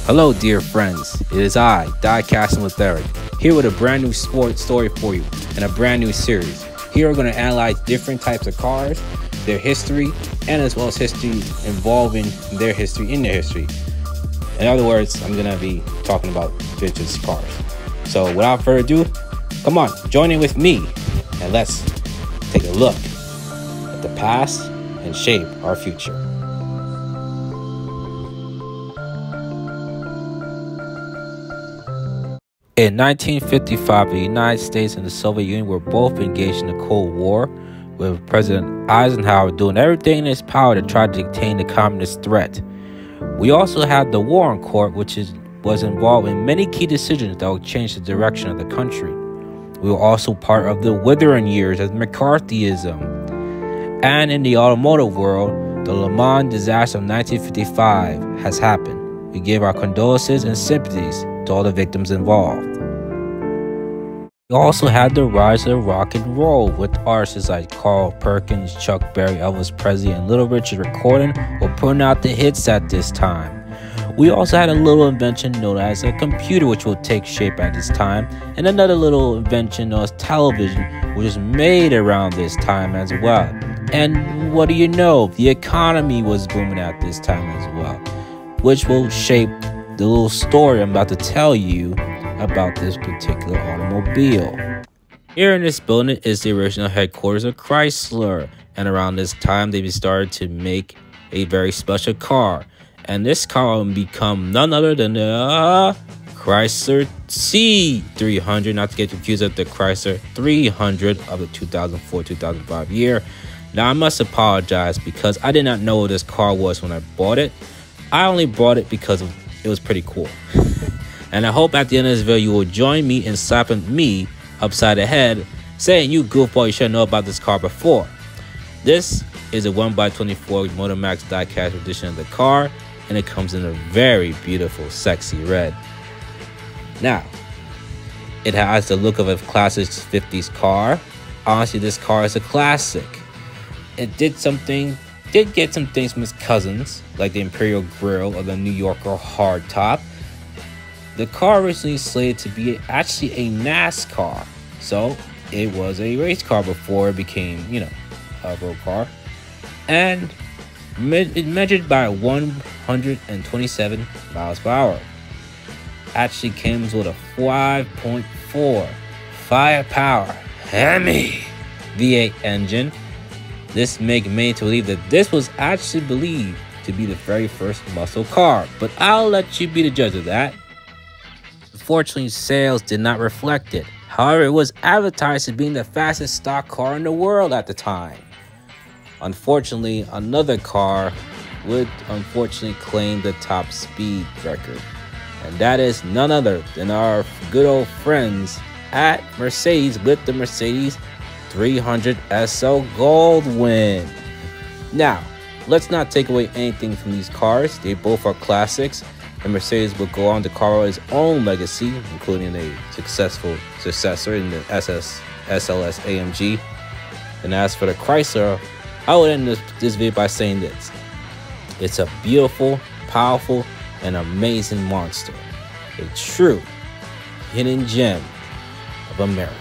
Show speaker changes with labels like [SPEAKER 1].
[SPEAKER 1] Hello dear friends, it is I, Diecasting with Eric, here with a brand new sports story for you and a brand new series. Here we're going to analyze different types of cars, their history, and as well as history involving their history in their history. In other words, I'm going to be talking about vintage cars. So without further ado, come on, join in with me and let's take a look at the past and shape our future. In 1955, the United States and the Soviet Union were both engaged in the Cold War, with President Eisenhower doing everything in his power to try to contain the communist threat. We also had the War on Court, which was involved in many key decisions that would change the direction of the country. We were also part of the withering years of McCarthyism. And in the automotive world, the Le Mans disaster of 1955 has happened. We give our condolences and sympathies to all the victims involved. We also had the rise of rock and roll, with artists like Carl Perkins, Chuck Berry, Elvis Presley, and Little Richard recording or putting out the hits at this time. We also had a little invention known as a computer, which will take shape at this time, and another little invention known as television, which was made around this time as well. And what do you know? The economy was booming at this time as well, which will shape the little story I'm about to tell you about this particular automobile. Here in this building is the original headquarters of Chrysler, and around this time they started to make a very special car, and this car will become none other than the Chrysler C300, not to get confused with the Chrysler 300 of the 2004-2005 year. Now I must apologize because I did not know what this car was when I bought it. I only bought it because it was pretty cool. And I hope at the end of this video you will join me in slapping me upside the head, saying, "You goofball, you should know about this car before." This is a 1x24 Motormax diecast edition of the car, and it comes in a very beautiful, sexy red. Now, it has the look of a classic 50s car. Honestly, this car is a classic. It did get some things from its cousins, like the Imperial Grille or the New Yorker hardtop. The car originally slated to be actually a NASCAR, so it was a race car before it became, a road car. And it measured by 127 miles per hour. Actually comes with a 5.4 firepower Hemi V8 engine. This makes many to believe that this was actually believed to be the very first muscle car, but I'll let you be the judge of that. Unfortunately, sales did not reflect it. However, it was advertised as being the fastest stock car in the world at the time. Unfortunately, another car would claim the top speed record, and that is none other than our good old friends at Mercedes with the Mercedes 300 SL Goldwyn. Now, let's not take away anything from these cars. They both are classics, and Mercedes will go on to carve out its own legacy, including a successful successor in the SLS AMG. And as for the Chrysler, I would end this video by saying this: it's a beautiful, powerful, and amazing monster, a true hidden gem of America.